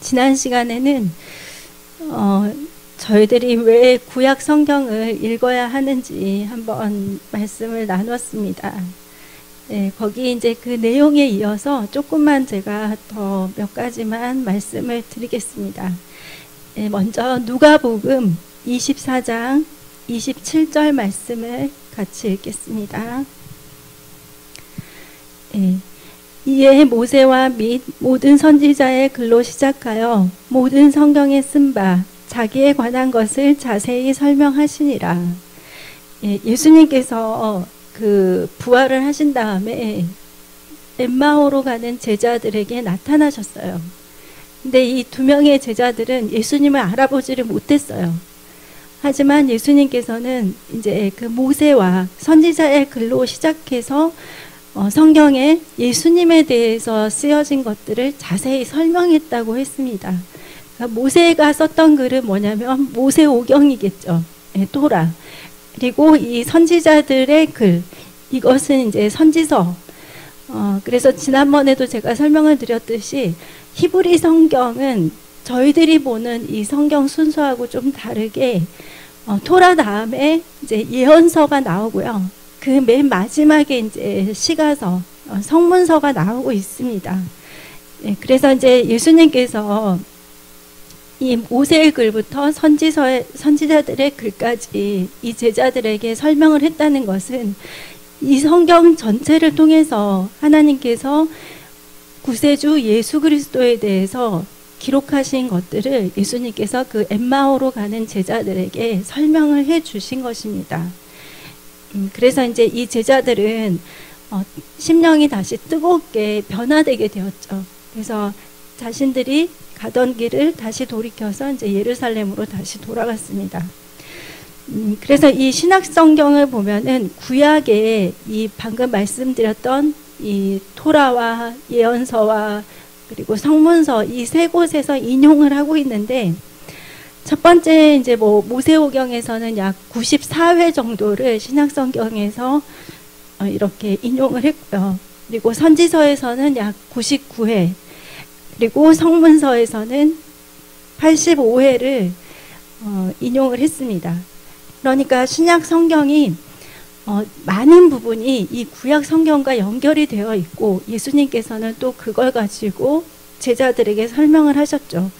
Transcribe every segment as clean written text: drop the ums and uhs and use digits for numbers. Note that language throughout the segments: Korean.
지난 시간에는 저희들이 왜 구약 성경을 읽어야 하는지 한번 말씀을 나눴습니다. 거기 이제 그 내용에 이어서 조금만 제가 더 몇 가지만 말씀을 드리겠습니다. 먼저 누가복음 24장 27절 말씀을 같이 읽겠습니다. 이에 모세와 및 모든 선지자의 글로 시작하여 모든 성경에 쓴 바 자기에 관한 것을 자세히 설명하시니라. 예수님께서 그 부활을 하신 다음에 엠마오로 가는 제자들에게 나타나셨어요. 근데 이 두 명의 제자들은 예수님을 알아보지를 못했어요. 하지만 예수님께서는 이제 그 모세와 선지자의 글로 시작해서 성경에 예수님에 대해서 쓰여진 것들을 자세히 설명했다고 했습니다. 그러니까 모세가 썼던 글은 뭐냐면 모세오경이겠죠. 토라. 그리고 이 선지자들의 글, 이것은 이제 선지서. 그래서 지난번에도 제가 설명을 드렸듯이 히브리 성경은 저희들이 보는 이 성경 순서하고 좀 다르게 토라 다음에 이제 예언서가 나오고요. 그 맨 마지막에 이제 시가서, 성문서가 나오고 있습니다. 그래서 이제 예수님께서 이 모세의 글부터 선지자들의 글까지 이 제자들에게 설명을 했다는 것은 이 성경 전체를 통해서 하나님께서 구세주 예수 그리스도에 대해서 기록하신 것들을 예수님께서 그 엠마오로 가는 제자들에게 설명을 해 주신 것입니다. 그래서 이제 이 제자들은 심령이 다시 뜨겁게 변화되게 되었죠. 그래서 자신들이 가던 길을 다시 돌이켜서 이제 예루살렘으로 다시 돌아갔습니다. 그래서 이 신약 성경을 보면은 구약에 이 방금 말씀드렸던 이 토라와 예언서와 그리고 성문서 이 세 곳에서 인용을 하고 있는데, 첫 번째 이제 뭐 모세오경에서는 약 94회 정도를 신약 성경에서 이렇게 인용을 했고요. 그리고 선지서에서는 약 99회, 그리고 성문서에서는 85회를 인용을 했습니다. 그러니까 신약 성경이 많은 부분이 이 구약 성경과 연결이 되어 있고, 예수님께서는 또 그걸 가지고 제자들에게 설명을 하셨죠.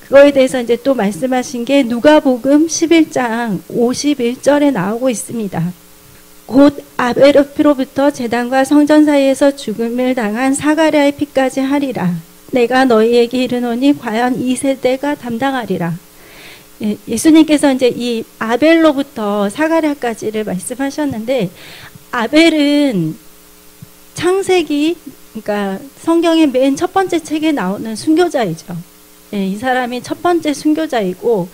그거에 대해서 이제 또 말씀하신 게 누가복음 11장 51절에 나오고 있습니다. 곧 아벨의 피로부터 제단과 성전 사이에서 죽음을 당한 사가랴의 피까지 하리라. 내가 너희에게 이르노니 과연 이 세대가 담당하리라. 예수님께서 이제 이 아벨로부터 사가랴까지를 말씀하셨는데, 아벨은 창세기, 그러니까 성경의 맨 첫 번째 책에 나오는 순교자이죠. 이 사람이 첫 번째 순교자이고,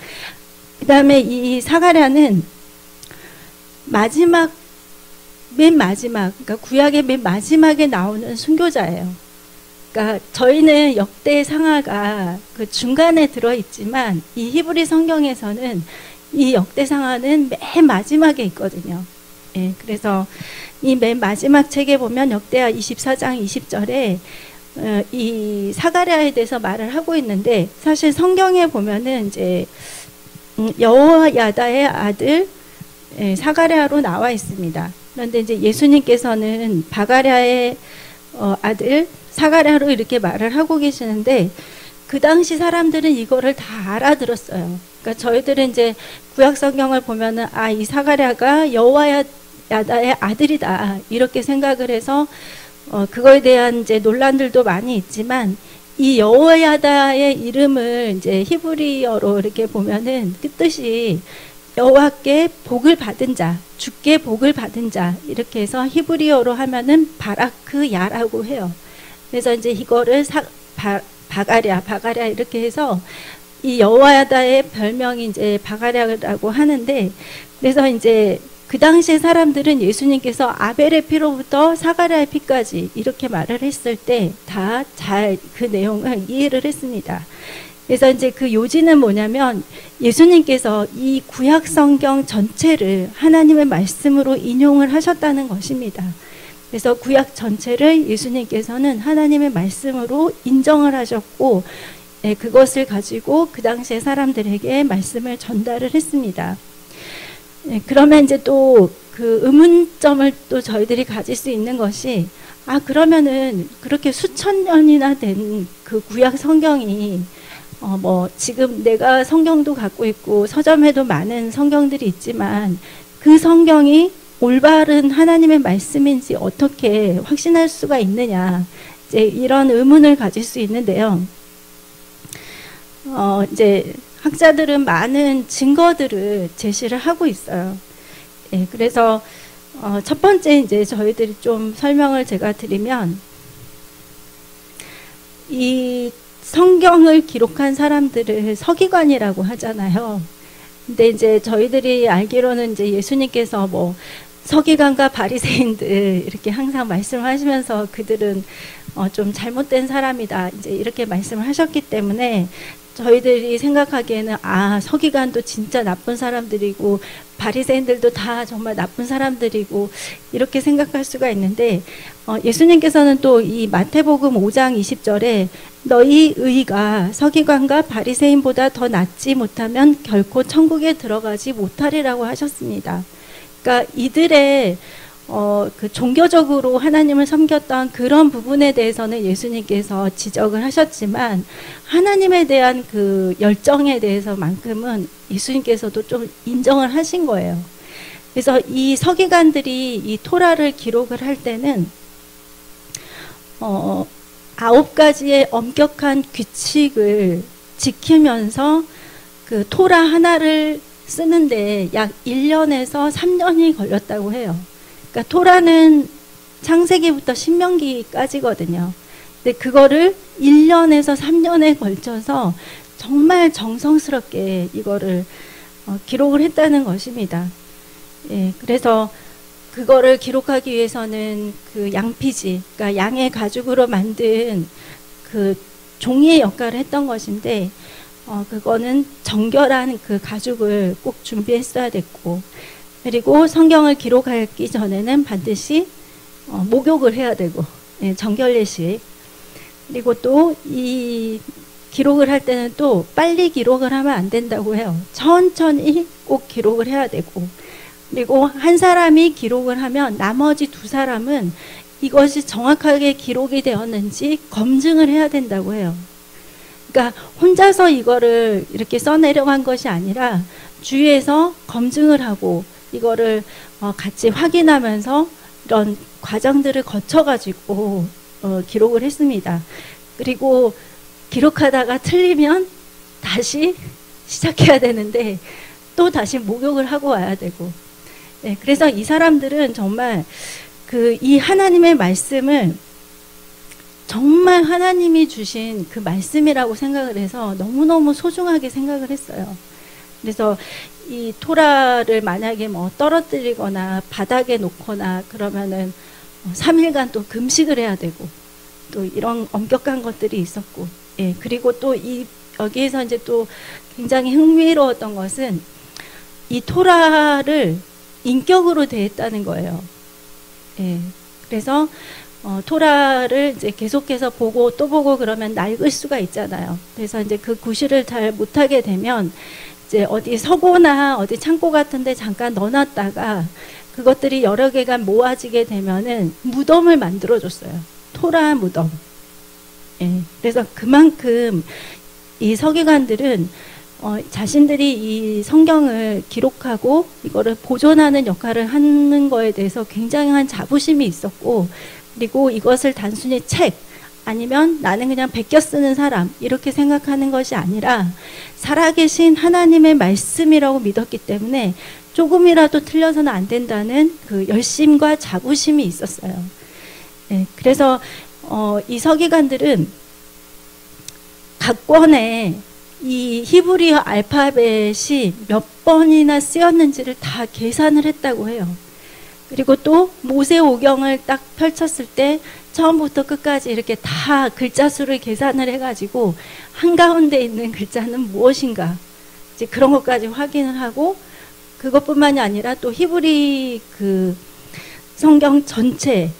그 다음에 이 사가랴는 맨 마지막, 그러니까 구약의 맨 마지막에 나오는 순교자예요. 그러니까 저희는 역대상하가 그 중간에 들어있지만 이 히브리 성경에서는 이 역대상하는 맨 마지막에 있거든요. 그래서 이 맨 마지막 책에 보면 역대하 24장 20절에 이 사가랴에 대해서 말을 하고 있는데, 사실 성경에 보면은 이제 여호야다의 아들 사가랴로 나와 있습니다. 그런데 이제 예수님께서는 바가랴의 아들 사가랴로 이렇게 말을 하고 계시는데, 그 당시 사람들은 이거를 다 알아들었어요. 그러니까 저희들은 이제 구약 성경을 보면은 이 사가랴가 여호야다의 아들이다 이렇게 생각을 해서 그거에 대한 이제 논란들도 많이 있지만, 이 여호야다의 이름을 이제 히브리어로 이렇게 보면은 뜻이 여호와께 복을 받은 자, 주께 복을 받은 자, 이렇게 해서 히브리어로 하면은 바라크 야라고 해요. 그래서 이제 이거를 바가랴 이렇게 해서 이 여호야다의 별명이 이제 바가랴라고 하는데, 그래서 이제 그 당시에 사람들은 예수님께서 아벨의 피로부터 사가랴의 피까지 이렇게 말을 했을 때 다 잘 그 내용을 이해를 했습니다. 그래서 이제 그 요지는 뭐냐면, 예수님께서 이 구약 성경 전체를 하나님의 말씀으로 인용을 하셨다는 것입니다. 그래서 구약 전체를 예수님께서는 하나님의 말씀으로 인정을 하셨고, 예, 그것을 가지고 그 당시에 사람들에게 말씀을 전달을 했습니다. 예, 그러면 이제 또 그 의문점을 또 저희들이 가질 수 있는 것이, 그러면은 그렇게 수천 년이나 된 그 구약 성경이 뭐 지금 내가 성경도 갖고 있고 서점에도 많은 성경들이 있지만 그 성경이 올바른 하나님의 말씀인지 어떻게 확신할 수가 있느냐, 이제 이런 의문을 가질 수 있는데요. 이제 학자들은 많은 증거들을 제시를 하고 있어요. 예, 그래서 첫 번째 이제 저희들이 좀 설명을 제가 드리면, 이 성경을 기록한 사람들을 서기관이라고 하잖아요. 근데 이제 저희들이 알기로는 이제 예수님께서 뭐 서기관과 바리새인들 이렇게 항상 말씀하시면서 그들은 좀 잘못된 사람이다, 이제 이렇게 말씀을 하셨기 때문에 저희들이 생각하기에는 서기관도 진짜 나쁜 사람들이고 바리새인들도 다 정말 나쁜 사람들이고 이렇게 생각할 수가 있는데, 예수님께서는 또 이 마태복음 5장 20절에 너희 의가 서기관과 바리새인보다 더 낫지 못하면 결코 천국에 들어가지 못하리라고 하셨습니다. 그러니까 이들의 그 종교적으로 하나님을 섬겼던 그런 부분에 대해서는 예수님께서 지적을 하셨지만, 하나님에 대한 그 열정에 대해서만큼은 예수님께서도 좀 인정을 하신 거예요. 그래서 이 서기관들이 이 토라를 기록을 할 때는 9가지의 엄격한 규칙을 지키면서 그 토라 하나를 쓰는데 약 1년에서 3년이 걸렸다고 해요. 그러니까 토라는 창세기부터 신명기까지거든요. 근데 그거를 1년에서 3년에 걸쳐서 정말 정성스럽게 이거를 기록을 했다는 것입니다. 예, 그래서 그거를 기록하기 위해서는 그 양피지, 그러니까 양의 가죽으로 만든 그 종이의 역할을 했던 것인데, 그거는 정결한 그 가죽을 꼭 준비했어야 됐고, 그리고 성경을 기록하기 전에는 반드시 목욕을 해야 되고, 예, 정결례식. 그리고 또 이 기록을 할 때는 또 빨리 기록을 하면 안 된다고 해요. 천천히 꼭 기록을 해야 되고, 그리고 한 사람이 기록을 하면 나머지 2사람은 이것이 정확하게 기록이 되었는지 검증을 해야 된다고 해요. 그러니까 혼자서 이거를 이렇게 써내려간 것이 아니라 주위에서 검증을 하고 이거를 같이 확인하면서 이런 과정들을 거쳐가지고 기록을 했습니다. 그리고 기록하다가 틀리면 다시 시작해야 되는데 또 다시 목욕을 하고 와야 되고, 네, 그래서 이 사람들은 정말 이 하나님의 말씀을 정말 하나님이 주신 그 말씀이라고 생각을 해서 너무너무 소중하게 생각을 했어요. 그래서 이 토라를 만약에 뭐 떨어뜨리거나 바닥에 놓거나 그러면은 3일간 또 금식을 해야 되고 또 이런 엄격한 것들이 있었고, 예, 그리고 또 여기에서 이제 또 굉장히 흥미로웠던 것은 이 토라를 인격으로 대했다는 거예요. 예, 그래서 토라를 이제 계속해서 보고 또 보고 그러면 낡을 수가 있잖아요. 그래서 이제 그 구실을 잘 못하게 되면 이제 어디 서고나 어디 창고 같은데 잠깐 넣어놨다가 그것들이 여러 개가 모아지게 되면은 무덤을 만들어줬어요. 토라 무덤. 예, 그래서 그만큼 이 서기관들은 자신들이 이 성경을 기록하고 이거를 보존하는 역할을 하는 거에 대해서 굉장한 자부심이 있었고, 그리고 이것을 단순히 책 아니면 나는 그냥 베껴 쓰는 사람 이렇게 생각하는 것이 아니라 살아계신 하나님의 말씀이라고 믿었기 때문에 조금이라도 틀려서는 안 된다는 그 열심과 자부심이 있었어요. 예, 그래서 이 서기관들은 각 권에 이 히브리어 알파벳이 몇 번이나 쓰였는지를 다 계산을 했다고 해요. 그리고 또 모세오경을 딱 펼쳤을 때 처음부터 끝까지 이렇게 다 글자 수를 계산을 해가지고 한가운데 있는 글자는 무엇인가 이제 그런 것까지 확인을 하고, 그것뿐만이 아니라 또 히브리 그 성경 전체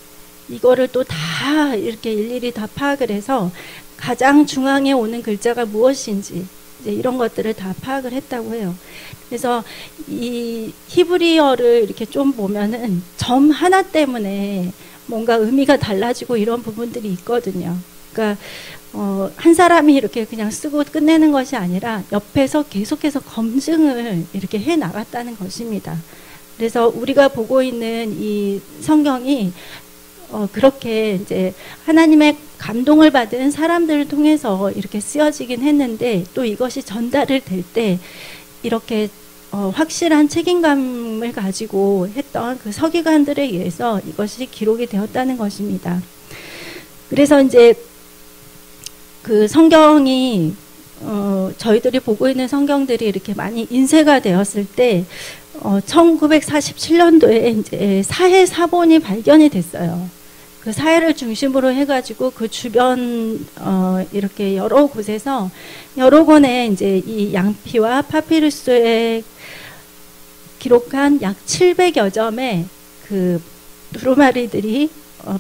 이거를 또 다 이렇게 일일이 다 파악을 해서 가장 중앙에 오는 글자가 무엇인지 이제 이런 것들을 다 파악을 했다고 해요. 그래서 이 히브리어를 이렇게 좀 보면은 점 하나 때문에 뭔가 의미가 달라지고 이런 부분들이 있거든요. 그러니까 한 사람이 이렇게 그냥 쓰고 끝내는 것이 아니라 옆에서 계속해서 검증을 이렇게 해 나갔다는 것입니다. 그래서 우리가 보고 있는 이 성경이 그렇게 이제 하나님의 감동을 받은 사람들을 통해서 이렇게 쓰여지긴 했는데 또 이것이 전달을 될 때 이렇게 확실한 책임감을 가지고 했던 그 서기관들에 의해서 이것이 기록이 되었다는 것입니다. 그래서 이제 그 성경이 저희들이 보고 있는 성경들이 이렇게 많이 인쇄가 되었을 때 1947년도에 이제 사해 사본이 발견이 됐어요. 그 사해를 중심으로 해가지고 그 주변 이렇게 여러 곳에서 여러 권의 이제 이 양피와 파피루스에 기록한 약 700여 점의 그 두루마리들이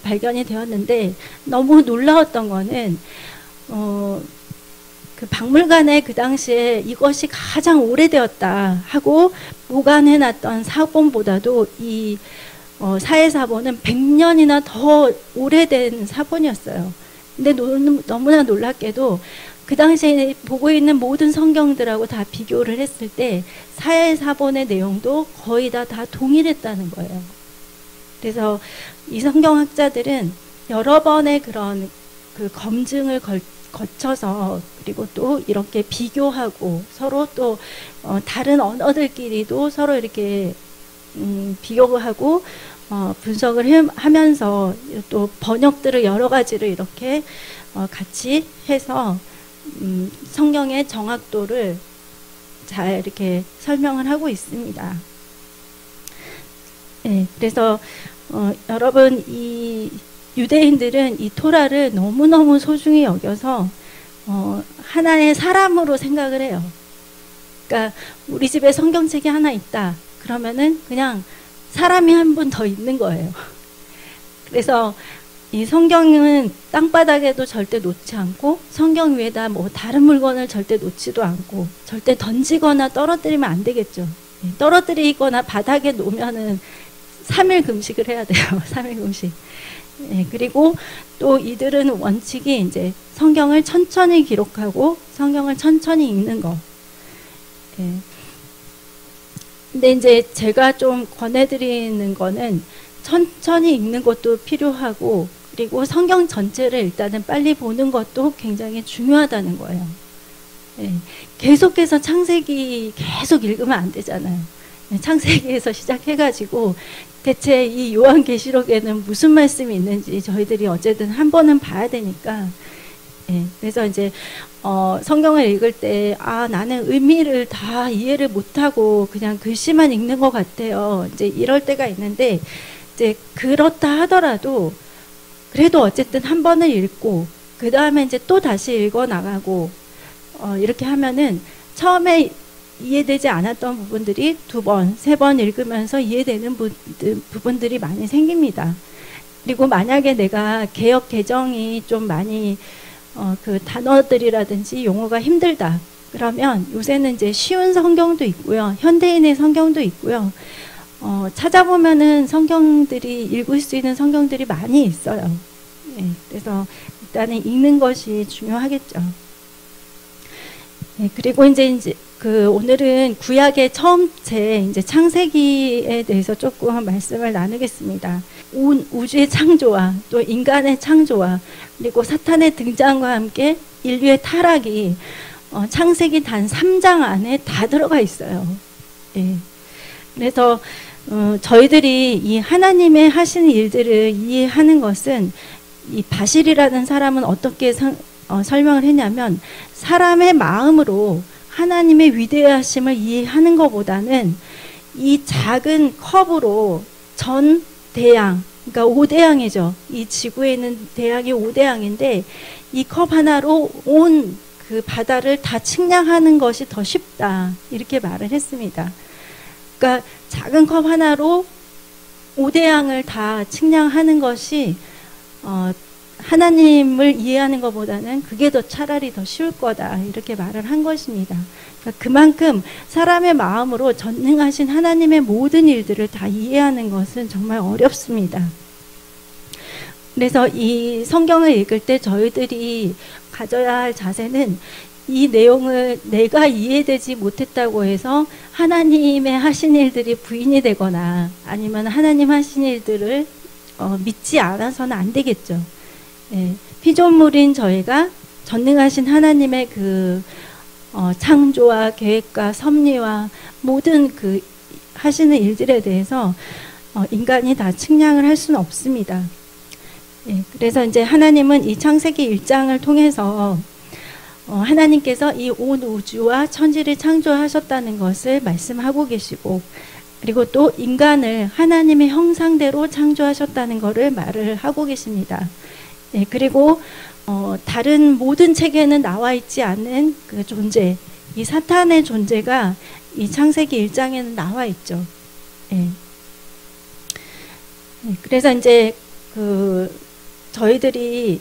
발견이 되었는데 너무 놀라웠던 거는 그 박물관에 그 당시에 이것이 가장 오래되었다 하고 보관해놨던 사본보다도 이 사해 사본은 100년이나 더 오래된 사본이었어요. 근데 너무나 놀랍게도 그 당시에 보고 있는 모든 성경들하고 다 비교를 했을 때 사해 사본의 내용도 거의 다 동일했다는 거예요. 그래서 이 성경학자들은 여러 번의 그런 그 검증을 거쳐서 그리고 또 이렇게 비교하고 서로 또 다른 언어들끼리도 서로 이렇게 비교하고 분석을 하면서 또 번역들을 여러 가지를 이렇게 같이 해서 성경의 정확도를 잘 이렇게 설명을 하고 있습니다. 네, 그래서 여러분 이 유대인들은 이 토라를 너무너무 소중히 여겨서 하나의 사람으로 생각을 해요. 그러니까 우리 집에 성경책이 하나 있다. 그러면은 그냥 사람이 한 분 더 있는 거예요. 그래서 이 성경은 땅바닥에도 절대 놓지 않고 성경 위에다 뭐 다른 물건을 절대 놓지도 않고 절대 던지거나 떨어뜨리면 안 되겠죠. 떨어뜨리거나 바닥에 놓으면은 3일 금식을 해야 돼요. 3일 금식. 그리고 또 이들은 원칙이 이제 성경을 천천히 기록하고 성경을 천천히 읽는 거. 근데 이제 제가 좀 권해드리는 거는 천천히 읽는 것도 필요하고 그리고 성경 전체를 일단은 빨리 보는 것도 굉장히 중요하다는 거예요. 계속해서 창세기 계속 읽으면 안 되잖아요. 창세기에서 시작해가지고 대체 이 요한계시록에는 무슨 말씀이 있는지 저희들이 어쨌든 한 번은 봐야 되니까 그래서 이제 성경을 읽을 때 나는 의미를 다 이해를 못하고 그냥 글씨만 읽는 것 같아요. 이제 이럴 때가 있는데 이제 그렇다 하더라도 그래도 어쨌든 한 번을 읽고 그 다음에 이제 또 다시 읽어 나가고 이렇게 하면은 처음에 이해되지 않았던 부분들이 2번, 3번 읽으면서 이해되는 부분들이 많이 생깁니다. 그리고 만약에 내가 개역 개정이 좀 많이 그 단어들이라든지 용어가 힘들다. 그러면 요새는 이제 쉬운 성경도 있고요. 현대인의 성경도 있고요. 찾아보면은 성경들이 읽을 수 있는 성경들이 많이 있어요. 그래서 일단은 읽는 것이 중요하겠죠. 그리고 이제 그 오늘은 구약의 처음체 이제 창세기에 대해서 조금 말씀을 나누겠습니다. 우주의 창조와 또 인간의 창조와 그리고 사탄의 등장과 함께 인류의 타락이 창세기 단 3장 안에 다 들어가 있어요. 그래서 저희들이 이 하나님의 하시는 일들을 이해하는 것은 이 바실이라는 사람은 어떻게 설명을 했냐면 사람의 마음으로 하나님의 위대하심을 이해하는 것보다는 이 작은 컵으로 전 대양, 그러니까 5대양이죠. 이 지구에 있는 대양이 5대양인데 이 컵 하나로 온 그 바다를 다 측량하는 것이 더 쉽다. 이렇게 말을 했습니다. 그러니까 작은 컵 하나로 5대양을 다 측량하는 것이 하나님을 이해하는 것보다는 그게 더 차라리 더 쉬울 거다 이렇게 말을 한 것입니다. 그러니까 그만큼 사람의 마음으로 전능하신 하나님의 모든 일들을 다 이해하는 것은 정말 어렵습니다. 그래서 이 성경을 읽을 때 저희들이 가져야 할 자세는 이 내용을 내가 이해되지 못했다고 해서 하나님의 하신 일들이 부인이 되거나 아니면 하나님 하신 일들을 믿지 않아서는 안 되겠죠. 예, 피조물인 저희가 전능하신 하나님의 그 창조와 계획과 섭리와 모든 그 하시는 일들에 대해서 인간이 다 측량을 할 수는 없습니다. 예, 그래서 이제 하나님은 이 창세기 1장을 통해서 하나님께서 이 온 우주와 천지를 창조하셨다는 것을 말씀하고 계시고, 그리고 또 인간을 하나님의 형상대로 창조하셨다는 것을 말을 하고 계십니다. 예, 그리고 다른 모든 책에는 나와 있지 않은 그 존재, 이 사탄의 존재가 이 창세기 1장에는 나와 있죠. 예. 예, 그래서 이제 저희들이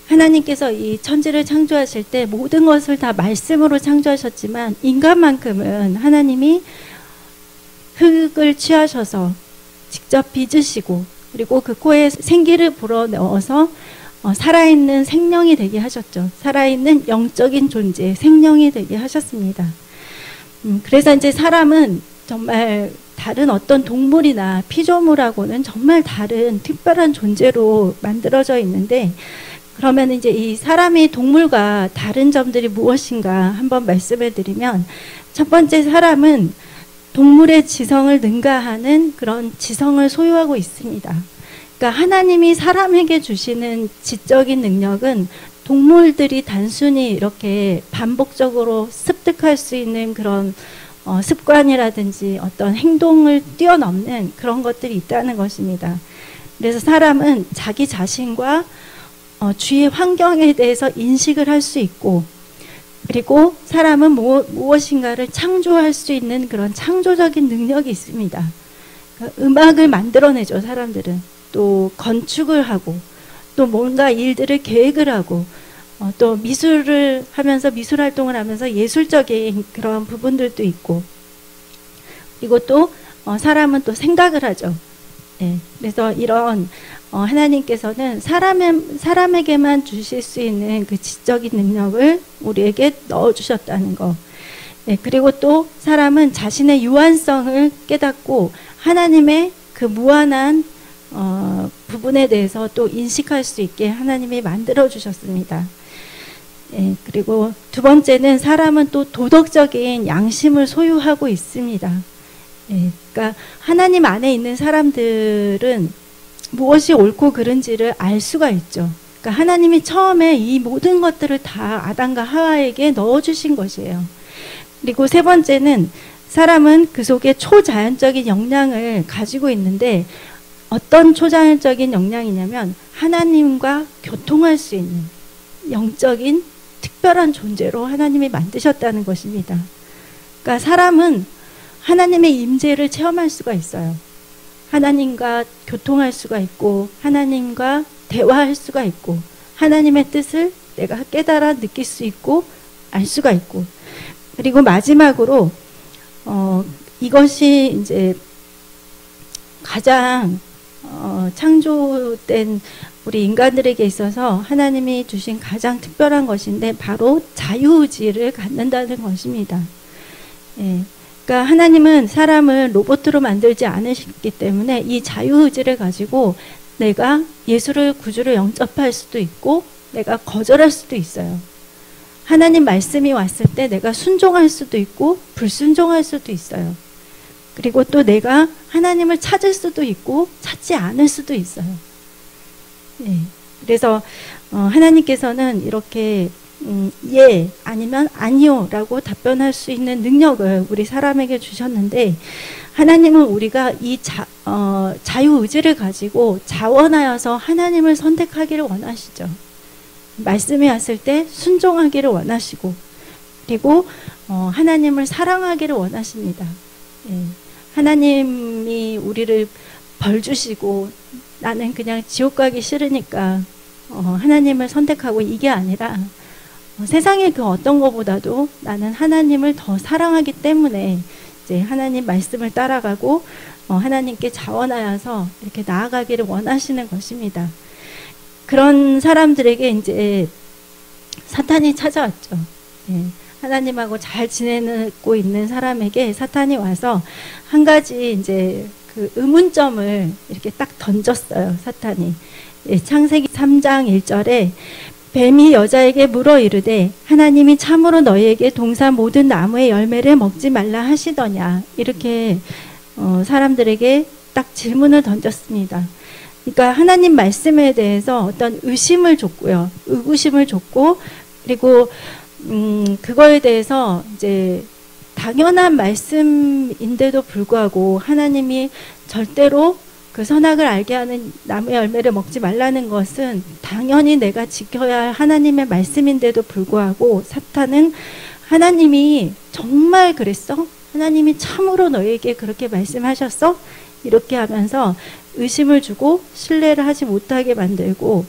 하나님께서 이 천지를 창조하실 때 모든 것을 다 말씀으로 창조하셨지만 인간만큼은 하나님이 흙을 취하셔서 직접 빚으시고 그리고 그 코에 생기를 불어넣어서 살아있는 생명이 되게 하셨죠. 살아있는 영적인 존재, 생명이 되게 하셨습니다. 그래서 이제 사람은 정말 다른 어떤 동물이나 피조물하고는 정말 다른 특별한 존재로 만들어져 있는데, 그러면 이제 이 사람이 동물과 다른 점들이 무엇인가 한번 말씀을 드리면, 첫 번째, 사람은 동물의 지성을 능가하는 그런 지성을 소유하고 있습니다. 그러니까 하나님이 사람에게 주시는 지적인 능력은 동물들이 단순히 이렇게 반복적으로 습득할 수 있는 그런 습관이라든지 어떤 행동을 뛰어넘는 그런 것들이 있다는 것입니다. 그래서 사람은 자기 자신과 주위 환경에 대해서 인식을 할 수 있고, 그리고 사람은 무엇인가를 창조할 수 있는 그런 창조적인 능력이 있습니다. 그러니까 음악을 만들어내죠, 사람들은. 또 건축을 하고, 또 뭔가 일들을 계획을 하고, 또 미술을 하면서 미술 활동을 하면서 예술적인 그런 부분들도 있고, 그리고 또 사람은 또 생각을 하죠. 예, 그래서 이런 하나님께서는 사람에게만 주실 수 있는 그 지적인 능력을 우리에게 넣어주셨다는 거. 예, 그리고 또 사람은 자신의 유한성을 깨닫고 하나님의 그 무한한 부분에 대해서 또 인식할 수 있게 하나님이 만들어 주셨습니다. 예, 그리고 두 번째는 사람은 또 도덕적인 양심을 소유하고 있습니다. 예, 그러니까 하나님 안에 있는 사람들은 무엇이 옳고 그른지를 알 수가 있죠. 그러니까 하나님이 처음에 이 모든 것들을 다 아담과 하와에게 넣어주신 것이에요. 그리고 세 번째는 사람은 그 속에 초자연적인 역량을 가지고 있는데, 어떤 초자연적인 역량이냐면 하나님과 교통할 수 있는 영적인 특별한 존재로 하나님이 만드셨다는 것입니다. 그러니까 사람은 하나님의 임재를 체험할 수가 있어요. 하나님과 교통할 수가 있고, 하나님과 대화할 수가 있고, 하나님의 뜻을 내가 깨달아 느낄 수 있고 알 수가 있고, 그리고 마지막으로 이것이 이제 가장 창조된 우리 인간들에게 있어서 하나님이 주신 가장 특별한 것인데, 바로 자유의지를 갖는다는 것입니다. 예, 그러니까 하나님은 사람을 로봇으로 만들지 않으셨기 때문에 이 자유의지를 가지고 내가 예수를 구주로 영접할 수도 있고 내가 거절할 수도 있어요. 하나님 말씀이 왔을 때 내가 순종할 수도 있고 불순종할 수도 있어요. 그리고 또 내가 하나님을 찾을 수도 있고 찾지 않을 수도 있어요. 예, 그래서 하나님께서는 이렇게 예 아니면 아니요 라고 답변할 수 있는 능력을 우리 사람에게 주셨는데, 하나님은 우리가 이 자유의지를 가지고 자원하여서 하나님을 선택하기를 원하시죠. 말씀이 왔을 때 순종하기를 원하시고, 그리고 하나님을 사랑하기를 원하십니다. 예, 하나님이 우리를 벌 주시고 나는 그냥 지옥 가기 싫으니까 하나님을 선택하고 이게 아니라 세상의 그 어떤 것보다도 나는 하나님을 더 사랑하기 때문에 이제 하나님 말씀을 따라가고 하나님께 자원하여서 이렇게 나아가기를 원하시는 것입니다. 그런 사람들에게 이제 사탄이 찾아왔죠. 예, 하나님하고 잘 지내고 있는 사람에게 사탄이 와서 한 가지 이제 그 의문점을 이렇게 딱 던졌어요. 사탄이. 예, 창세기 3장 1절에 뱀이 여자에게 물어 이르되 하나님이 참으로 너희에게 동산 모든 나무의 열매를 먹지 말라 하시더냐, 이렇게 사람들에게 딱 질문을 던졌습니다. 그러니까 하나님 말씀에 대해서 어떤 의심을 줬고요, 의구심을 줬고, 그리고 그거에 대해서 이제 당연한 말씀인데도 불구하고 하나님이 절대로 그 선악을 알게 하는 나무의 열매를 먹지 말라는 것은 당연히 내가 지켜야 할 하나님의 말씀인데도 불구하고 사탄은 하나님이 정말 그랬어? 하나님이 참으로 너에게 그렇게 말씀하셨어? 이렇게 하면서 의심을 주고 신뢰를 하지 못하게 만들고,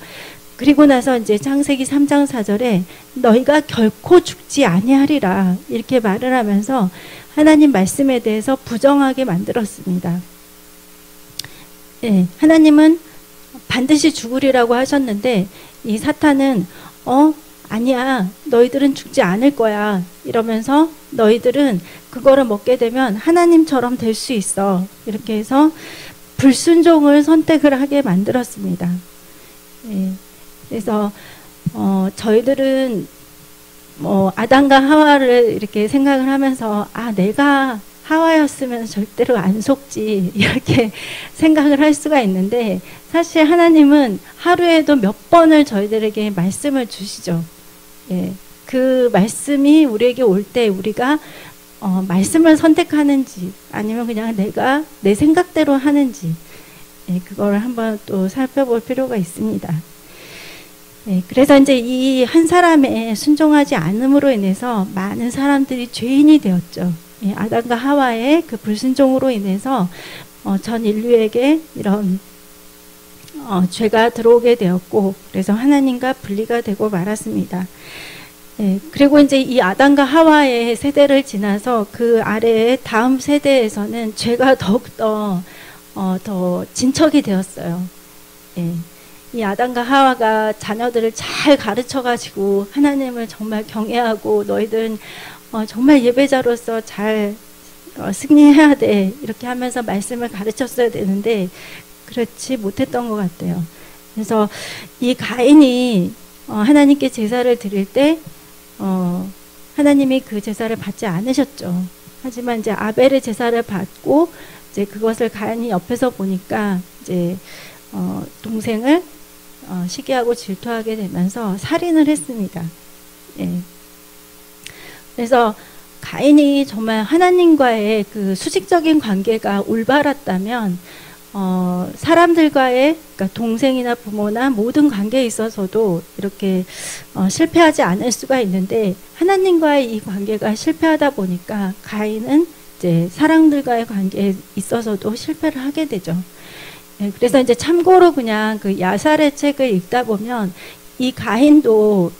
그리고 나서 이제 창세기 3장 4절에 너희가 결코 죽지 아니하리라 이렇게 말을 하면서 하나님 말씀에 대해서 부정하게 만들었습니다. 예, 하나님은 반드시 죽으리라고 하셨는데 이 사탄은 아니야, 너희들은 죽지 않을 거야 이러면서 너희들은 그거를 먹게 되면 하나님처럼 될 수 있어, 이렇게 해서 불순종을 선택을 하게 만들었습니다. 예, 그래서 저희들은 아담과 하와를 이렇게 생각을 하면서 내가 하와였으면 절대로 안 속지 이렇게 생각을 할 수가 있는데, 사실 하나님은 하루에도 몇 번을 저희들에게 말씀을 주시죠. 예, 그 말씀이 우리에게 올 때 우리가 말씀을 선택하는지 아니면 그냥 내가 내 생각대로 하는지, 예, 그거를 한번 또 살펴볼 필요가 있습니다. 예, 그래서 이제 이 한 사람의 순종하지 않음으로 인해서 많은 사람들이 죄인이 되었죠. 예, 아담과 하와의 그 불순종으로 인해서 전 인류에게 이런 죄가 들어오게 되었고, 그래서 하나님과 분리가 되고 말았습니다. 예, 그리고 이제 이 아담과 하와의 세대를 지나서 그 아래의 다음 세대에서는 죄가 더욱더 더 진척이 되었어요. 예, 이 아담과 하와가 자녀들을 잘 가르쳐가지고 하나님을 정말 경외하고 너희들은 정말 예배자로서 잘 승리해야 돼 이렇게 하면서 말씀을 가르쳤어야 되는데 그렇지 못했던 것 같아요. 그래서 이 가인이 하나님께 제사를 드릴 때 하나님이 그 제사를 받지 않으셨죠. 하지만 이제 아벨의 제사를 받고 이제 그것을 가인이 옆에서 보니까 이제 동생을 시기하고 질투하게 되면서 살인을 했습니다. 예. 그래서 가인이 정말 하나님과의 그 수직적인 관계가 올바랐다면 사람들과의, 그러니까 동생이나 부모나 모든 관계에 있어서도 이렇게 실패하지 않을 수가 있는데, 하나님과의 이 관계가 실패하다 보니까 가인은 이제 사람들과의 관계에 있어서도 실패를 하게 되죠. 예, 그래서 이제 참고로 그냥 그 야살의 책을 읽다 보면 이 가인도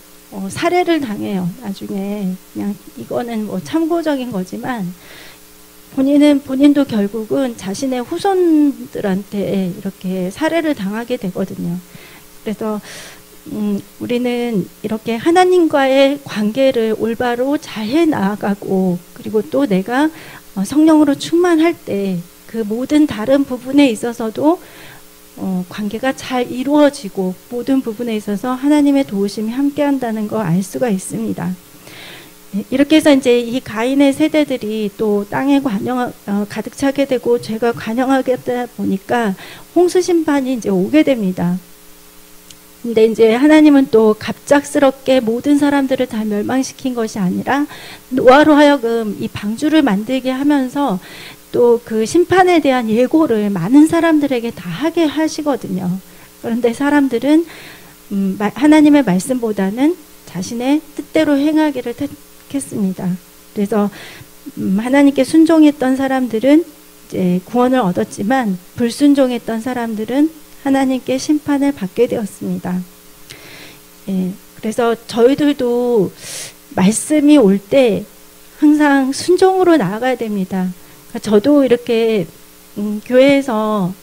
살해를 당해요. 나중에 그냥 이거는 뭐 참고적인 거지만 본인도 결국은 자신의 후손들한테 이렇게 살해를 당하게 되거든요. 그래서 우리는 이렇게 하나님과의 관계를 올바로 잘 해 나아가고, 그리고 또 내가 성령으로 충만할 때 그 모든 다른 부분에 있어서도 관계가 잘 이루어지고 모든 부분에 있어서 하나님의 도우심이 함께한다는 거 알 수가 있습니다. 이렇게 해서 이제 이 가인의 세대들이 또 땅에 가득 차게 되고 죄가 관영하게 되다 보니까 홍수 심판이 이제 오게 됩니다. 근데 이제 하나님은 또 갑작스럽게 모든 사람들을 다 멸망시킨 것이 아니라 노아로 하여금 이 방주를 만들게 하면서 또 그 심판에 대한 예고를 많은 사람들에게 다 하게 하시거든요. 그런데 사람들은 하나님의 말씀보다는 자신의 뜻대로 행하기를 택했습니다. 그래서 하나님께 순종했던 사람들은 이제 구원을 얻었지만 불순종했던 사람들은 하나님께 심판을 받게 되었습니다. 예, 그래서 저희들도 말씀이 올 때 항상 순종으로 나아가야 됩니다. 그러니까 저도 이렇게 교회에서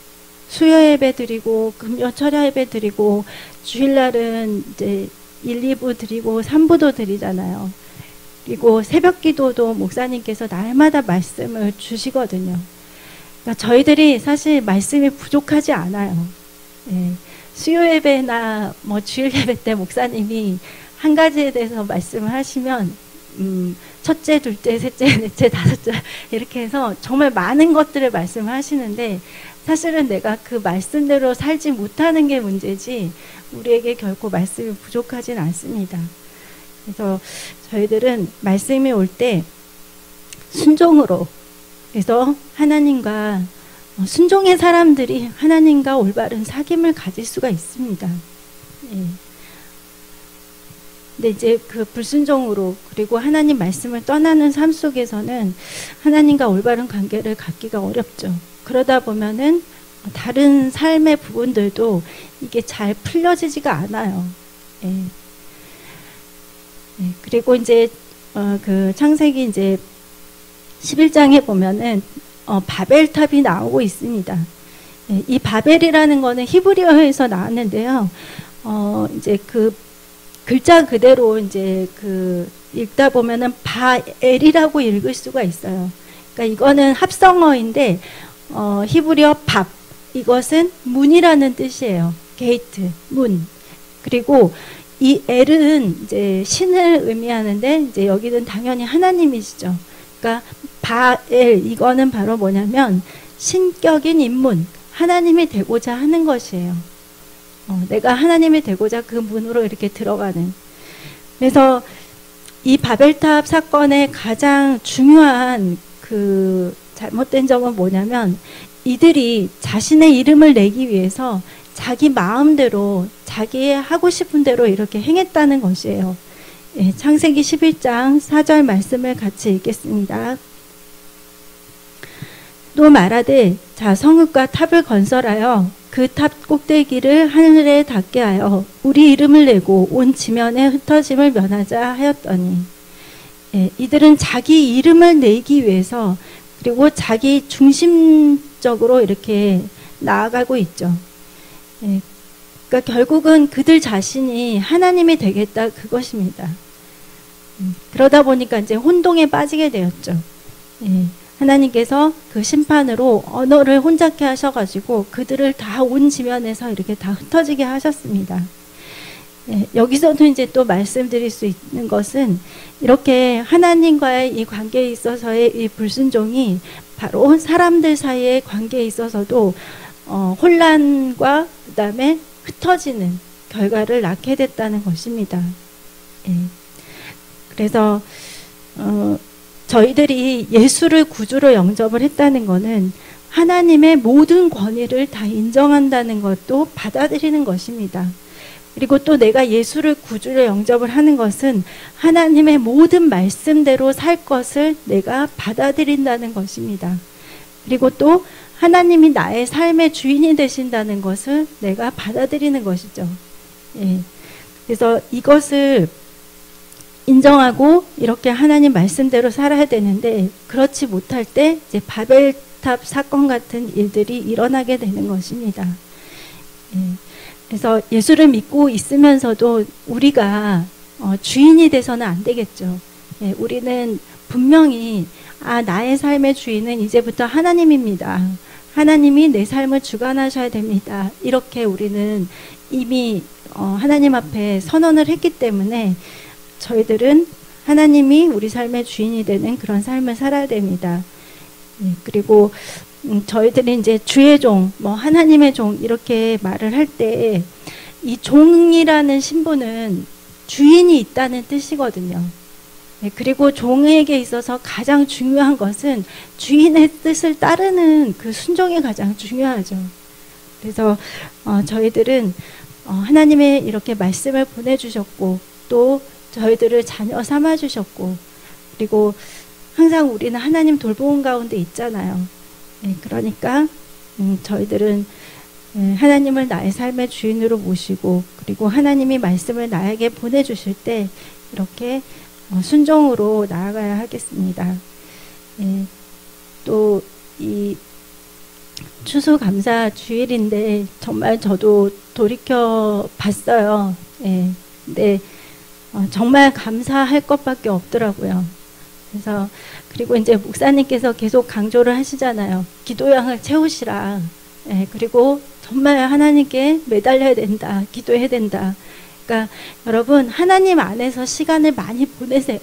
수요 예배 드리고 금요 철야 예배 드리고 주일날은 이제 1, 2부 드리고 3부도 드리잖아요. 그리고 새벽 기도도 목사님께서 날마다 말씀을 주시거든요. 그러니까 저희들이 사실 말씀이 부족하지 않아요. 예, 수요 예배나 뭐 주일 예배 때 목사님이 한 가지에 대해서 말씀을 하시면 첫째, 둘째, 셋째, 넷째, 다섯째 이렇게 해서 정말 많은 것들을 말씀을 하시는데 사실은 내가 그 말씀대로 살지 못하는 게 문제지 우리에게 결코 말씀이 부족하진 않습니다. 그래서 저희들은 말씀이 올 때 순종으로, 그래서 하나님과 순종의 사람들이 하나님과 올바른 사귐을 가질 수가 있습니다. 예. 근데 이제 그 불순종으로 그리고 하나님 말씀을 떠나는 삶 속에서는 하나님과 올바른 관계를 갖기가 어렵죠. 그러다 보면은 다른 삶의 부분들도 이게 잘 풀려지지가 않아요. 예. 예. 그리고 이제 그 창세기 이제 11장에 보면은 바벨탑이 나오고 있습니다. 예. 이 바벨이라는 거는 히브리어에서 나왔는데요. 이제 그 글자 그대로 이제 그 읽다 보면은 바엘이라고 읽을 수가 있어요. 그러니까 이거는 합성어인데 히브리어 밥, 이것은 문이라는 뜻이에요. 게이트, 문. 그리고 이 엘은 이제 신을 의미하는데 이제 여기는 당연히 하나님이시죠. 그러니까 바엘, 이거는 바로 뭐냐면 신격인 인문, 하나님이 되고자 하는 것이에요. 내가 하나님이 되고자 그 문으로 이렇게 들어가는. 그래서 이 바벨탑 사건의 가장 중요한 그 잘못된 점은 뭐냐면 이들이 자신의 이름을 내기 위해서 자기 마음대로 자기 하고 싶은 대로 이렇게 행했다는 것이에요. 예, 창세기 11장 4절 말씀을 같이 읽겠습니다. 또 말하되 자 성읍과 탑을 건설하여 그 탑 꼭대기를 하늘에 닿게 하여 우리 이름을 내고 온 지면에 흩어짐을 면하자 하였더니, 예, 이들은 자기 이름을 내기 위해서 그리고 자기 중심적으로 이렇게 나아가고 있죠. 예, 그러니까 결국은 그들 자신이 하나님이 되겠다 그것입니다. 그러다 보니까 이제 혼동에 빠지게 되었죠. 예, 하나님께서 그 심판으로 언어를 혼잡게 하셔가지고 그들을 다 온 지면에서 이렇게 다 흩어지게 하셨습니다. 예, 여기서도 이제 또 말씀드릴 수 있는 것은 이렇게 하나님과의 이 관계에 있어서의 이 불순종이 바로 사람들 사이의 관계에 있어서도 혼란과 그 다음에 흩어지는 결과를 낳게 됐다는 것입니다. 예. 그래서 저희들이 예수를 구주로 영접을 했다는 것은 하나님의 모든 권위를 다 인정한다는 것도 받아들이는 것입니다. 그리고 또 내가 예수를 구주로 영접을 하는 것은 하나님의 모든 말씀대로 살 것을 내가 받아들인다는 것입니다. 그리고 또 하나님이 나의 삶의 주인이 되신다는 것을 내가 받아들이는 것이죠. 예. 그래서 이것을 인정하고 이렇게 하나님 말씀대로 살아야 되는데 그렇지 못할 때 이제 바벨탑 사건 같은 일들이 일어나게 되는 것입니다. 예. 그래서 예수를 믿고 있으면서도 우리가 주인이 돼서는 안 되겠죠. 예. 우리는 분명히 나의 삶의 주인은 이제부터 하나님입니다. 하나님이 내 삶을 주관하셔야 됩니다. 이렇게 우리는 이미 하나님 앞에 선언을 했기 때문에 저희들은 하나님이 우리 삶의 주인이 되는 그런 삶을 살아야 됩니다. 그리고 저희들이 이제 주의 종, 뭐 하나님의 종 이렇게 말을 할 때 이 종이라는 신분은 주인이 있다는 뜻이거든요. 그리고 종에게 있어서 가장 중요한 것은 주인의 뜻을 따르는 그 순종이 가장 중요하죠. 그래서 저희들은 하나님의 이렇게 말씀을 보내주셨고 또 저희들을 자녀 삼아주셨고 그리고 항상 우리는 하나님 돌보은 가운데 있잖아요. 네, 그러니까 저희들은 하나님을 나의 삶의 주인으로 모시고, 그리고 하나님이 말씀을 나에게 보내주실 때 이렇게 순종으로 나아가야 하겠습니다. 또 이 추수감사 주일인데 정말 저도 돌이켜 봤어요. 근데 정말 감사할 것밖에 없더라고요. 그래서 그리고 이제 목사님께서 계속 강조를 하시잖아요. 기도량을 채우시라. 그리고 정말 하나님께 매달려야 된다. 기도해야 된다. 그러니까 여러분, 하나님 안에서 시간을 많이 보내세요.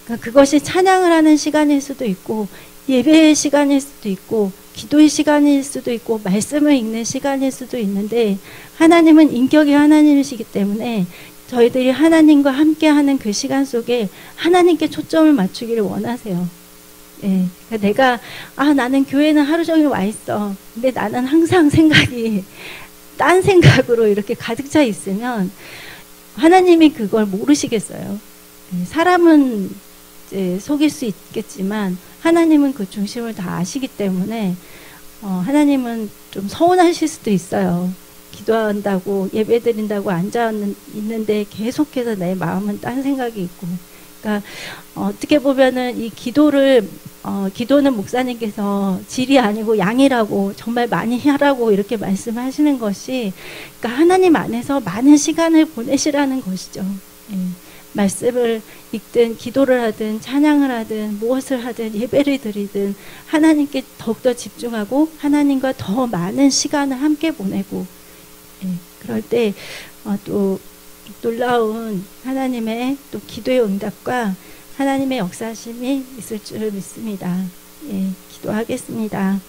그러니까 그것이 찬양을 하는 시간일 수도 있고, 예배의 시간일 수도 있고, 기도의 시간일 수도 있고, 말씀을 읽는 시간일 수도 있는데, 하나님은 인격이 하나님이시기 때문에 저희들이 하나님과 함께하는 그 시간 속에 하나님께 초점을 맞추기를 원하세요. 그러니까 내가 나는 교회는 하루 종일 와 있어. 근데 나는 항상 생각이 딴 생각으로 이렇게 가득 차 있으면 하나님이 그걸 모르시겠어요. 사람은 이제 속일 수 있겠지만 하나님은 그 중심을 다 아시기 때문에 하나님은 좀 서운하실 수도 있어요. 기도한다고 예배 드린다고 앉아 있는데 계속해서 내 마음은 딴 생각이 있고. 그러니까 어떻게 보면은 이 기도는 목사님께서 질이 아니고 양이라고, 정말 많이 하라고 이렇게 말씀하시는 것이, 그러니까 하나님 안에서 많은 시간을 보내시라는 것이죠. 말씀을 읽든 기도를 하든 찬양을 하든 무엇을 하든 예배를 드리든 하나님께 더욱더 집중하고 하나님과 더 많은 시간을 함께 보내고, 그럴 때 또 놀라운 하나님의 또 기도의 응답과 하나님의 역사심이 있을 줄 믿습니다. 기도하겠습니다.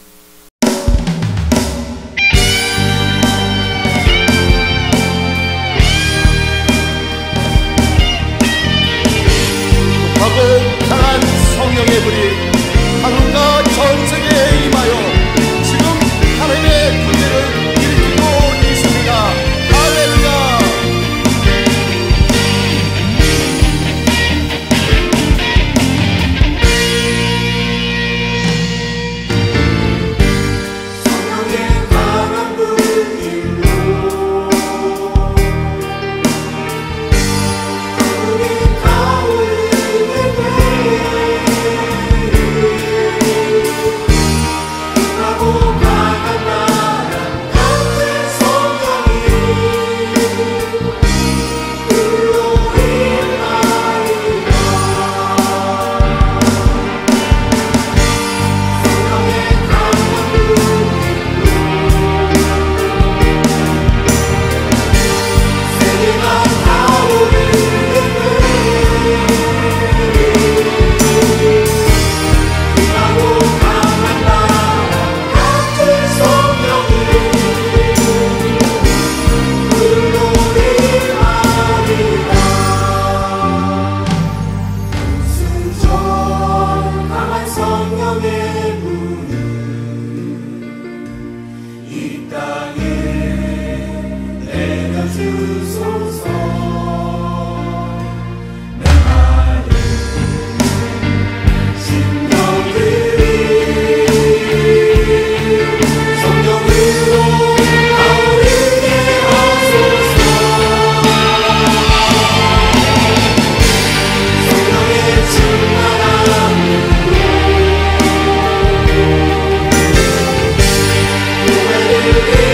급하고 강한 성령의 불이 한국과 전 세계에 임하여 지금 하나님의 군대를 일으키고 있습니다. 할렐루야. 성령의 강한 불길로 한국이 타오르게 하고 강한 바람 같은 성령이 불로 임하리라. 성령의 강한 불길로 세계가 타오르게 하고 강한 바람 같은 성령이 불로 임하리라. 순전 강한 성령의 불이 이 땅에 내려주소서. 메마른 심령들이 성령으로 타오르게 하소서. 성령의 충만함으로 교회를